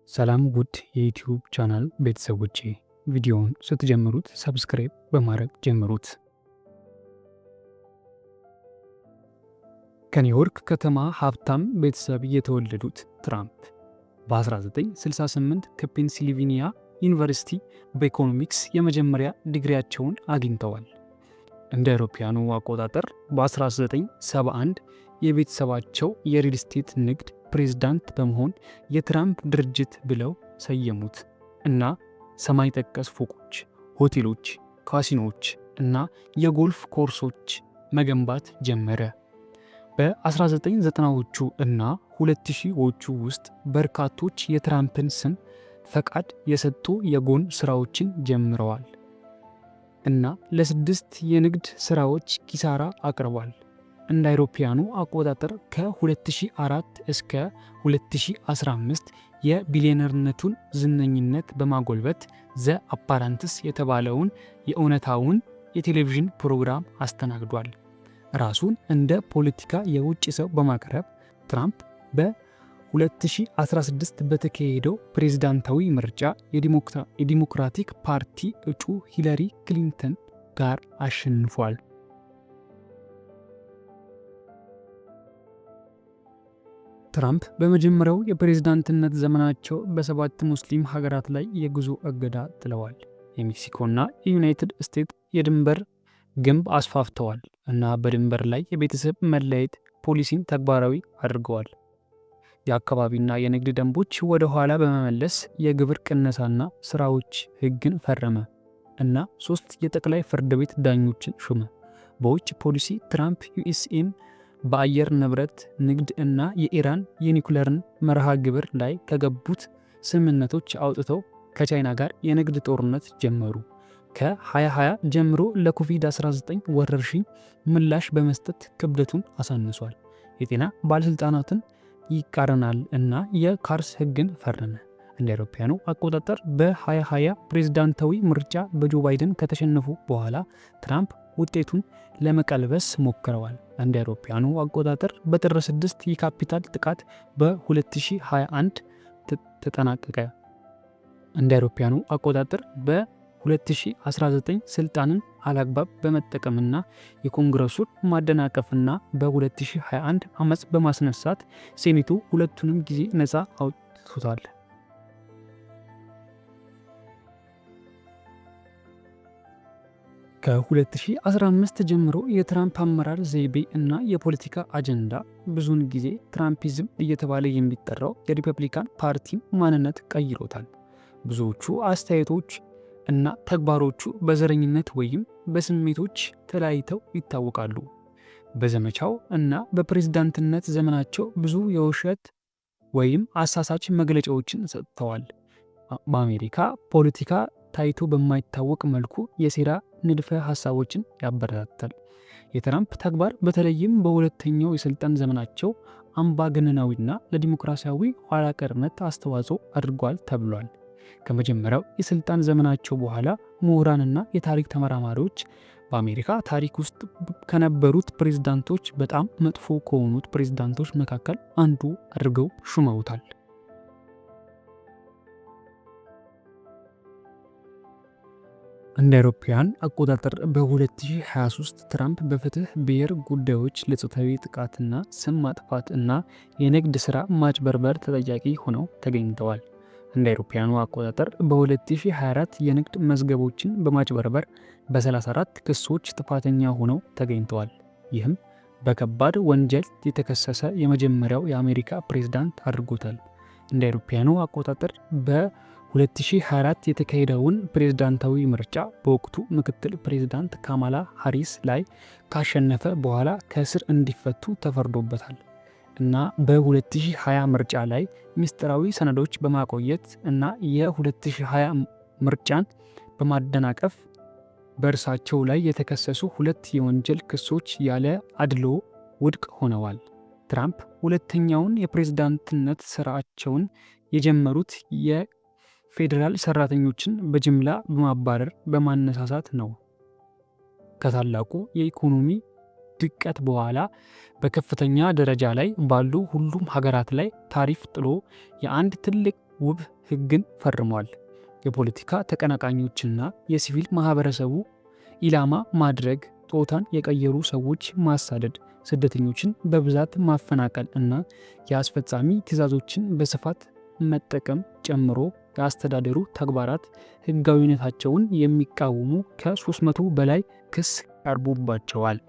ሰላም ውድ የዩቲዩብ ቻናል ቤተሰቦቼ፣ ቪዲዮውን ስትጀምሩት ሰብስክራይብ በማድረግ ጀምሩት። ከኒውዮርክ ከተማ ሀብታም ቤተሰብ የተወለዱት ትራምፕ በ1968 ከፔንሲልቬኒያ ዩኒቨርሲቲ በኢኮኖሚክስ የመጀመሪያ ዲግሪያቸውን አግኝተዋል። እንደ አውሮፓውያኑ አቆጣጠር በ1971 የቤተሰባቸው የሪል ስቴት ንግድ ፕሬዝዳንት በመሆን የትራምፕ ድርጅት ብለው ሰየሙት እና ሰማይ ጠቀስ ፎቆች፣ ሆቴሎች፣ ካሲኖች እና የጎልፍ ኮርሶች መገንባት ጀመረ። በ1990ዎቹ እና 2000ዎቹ ውስጥ በርካቶች የትራምፕን ስም ፈቃድ የሰጡ የጎን ስራዎችን ጀምረዋል እና ለ6 የንግድ ስራዎች ኪሳራ አቅርቧል። እንደ አውሮፓውያኑ አቆጣጠር ከ2004 እስከ 2015 የቢሊዮነርነቱን ዝነኝነት በማጎልበት ዘ አፓረንትስ የተባለውን የእውነታውን የቴሌቪዥን ፕሮግራም አስተናግዷል። ራሱን እንደ ፖለቲካ የውጭ ሰው በማቅረብ ትራምፕ በ2016 በተካሄደው ፕሬዝዳንታዊ ምርጫ የዲሞክራቲክ ፓርቲ እጩ ሂለሪ ክሊንተን ጋር አሸንፏል። ትራምፕ በመጀመሪያው የፕሬዝዳንትነት ዘመናቸው በ7 ሙስሊም ሀገራት ላይ የጉዞ እገዳ ጥለዋል። የሜክሲኮና የዩናይትድ ስቴትስ የድንበር ግንብ አስፋፍተዋል እና በድንበር ላይ የቤተሰብ መለያየት ፖሊሲን ተግባራዊ አድርገዋል። የአካባቢና የንግድ ደንቦች ወደ ኋላ በመመለስ የግብር ቅነሳና ስራዎች ህግን ፈረመ እና 3 የጠቅላይ ፍርድ ቤት ዳኞችን ሾመ። በውጭ ፖሊሲ ትራምፕ ዩኤስኤን በአየር ንብረት ንግድ እና የኢራን የኒኩለርን መርሃ ግብር ላይ ከገቡት ስምምነቶች አውጥተው ከቻይና ጋር የንግድ ጦርነት ጀመሩ። ከ2020 ጀምሮ ለኮቪድ-19 ወረርሽኝ ምላሽ በመስጠት ክብደቱን አሳንሷል። የጤና ባለስልጣናትን ይቃረናል እና የካርስ ህግን ፈረመ። እንደ አውሮፓውያኑ አቆጣጠር በ2020 ፕሬዝዳንታዊ ምርጫ በጆ ባይደን ከተሸነፉ በኋላ ትራምፕ ውጤቱን ለመቀልበስ ሞክረዋል። እንደ አውሮፓውያኑ አቆጣጠር በጥር 6 የካፒታል ጥቃት በ2021 ተጠናቀቀ። እንደ አውሮፓውያኑ አቆጣጠር በ2019 ስልጣንን አላግባብ በመጠቀምና የኮንግረሱን ማደናቀፍና በ2021 አመጽ በማስነሳት ሴኔቱ ሁለቱንም ጊዜ ነፃ አውጥቶታል። ከ2015 ጀምሮ የትራምፕ አመራር ዘይቤ እና የፖለቲካ አጀንዳ ብዙውን ጊዜ ትራምፒዝም እየተባለ የሚጠራው የሪፐብሊካን ፓርቲን ማንነት ቀይሮታል። ብዙዎቹ አስተያየቶች እና ተግባሮቹ በዘረኝነት ወይም በስሜቶች ተለያይተው ይታወቃሉ። በዘመቻው እና በፕሬዝዳንትነት ዘመናቸው ብዙ የውሸት ወይም አሳሳች መግለጫዎችን ሰጥተዋል። በአሜሪካ ፖለቲካ ታይቶ በማይታወቅ መልኩ የሴራ ንድፈ ሐሳቦችን ያበረታታል። የትራምፕ ተግባር በተለይም በሁለተኛው የስልጣን ዘመናቸው አምባገነናዊና ለዲሞክራሲያዊ ኋላ ቀርነት አስተዋጽኦ አድርጓል ተብሏል። ከመጀመሪያው የስልጣን ዘመናቸው በኋላ ምሁራንና የታሪክ ተመራማሪዎች በአሜሪካ ታሪክ ውስጥ ከነበሩት ፕሬዝዳንቶች በጣም መጥፎ ከሆኑት ፕሬዝዳንቶች መካከል አንዱ አድርገው ሹመውታል። እንደ አውሮፓውያን አቆጣጠር በ2023 ትራምፕ በፍትህ ብሔር ጉዳዮች ለጾታዊ ጥቃትና ስም ማጥፋት እና የንግድ ሥራ ማጭበርበር ተጠያቂ ሆነው ተገኝተዋል። እንደ አውሮፓውያኑ አቆጣጠር በ2024 የንግድ መዝገቦችን በማጭበርበር በ34 ክሶች ጥፋተኛ ሆነው ተገኝተዋል። ይህም በከባድ ወንጀል የተከሰሰ የመጀመሪያው የአሜሪካ ፕሬዝዳንት አድርጎታል። እንደ አውሮፓውያኑ አቆጣጠር በ2024 የተካሄደውን ፕሬዝዳንታዊ ምርጫ በወቅቱ ምክትል ፕሬዝዳንት ካማላ ሃሪስ ላይ ካሸነፈ በኋላ ከእስር እንዲፈቱ ተፈርዶበታል እና በ2020 ምርጫ ላይ ምስጢራዊ ሰነዶች በማቆየት እና የ2020 ምርጫን በማደናቀፍ በእርሳቸው ላይ የተከሰሱ 2 የወንጀል ክሶች ያለ አድሎ ውድቅ ሆነዋል። ትራምፕ ሁለተኛውን የፕሬዝዳንትነት ስራቸውን የጀመሩት የፌዴራል ሰራተኞችን በጅምላ በማባረር በማነሳሳት ነው። ከታላቁ የኢኮኖሚ ድቀት በኋላ በከፍተኛ ደረጃ ላይ ባሉ ሁሉም ሀገራት ላይ ታሪፍ ጥሎ የአንድ ትልቅ ውብ ሕግን ፈርሟል። የፖለቲካ ተቀናቃኞችና የሲቪል ማህበረሰቡ ኢላማ ማድረግ፣ ጾታን የቀየሩ ሰዎች ማሳደድ፣ ስደተኞችን በብዛት ማፈናቀል እና የአስፈጻሚ ትዕዛዞችን በስፋት መጠቀም ጨምሮ የአስተዳደሩ ተግባራት ሕጋዊነታቸውን የሚቃወሙ ከ300 በላይ ክስ ቀርቦባቸዋል።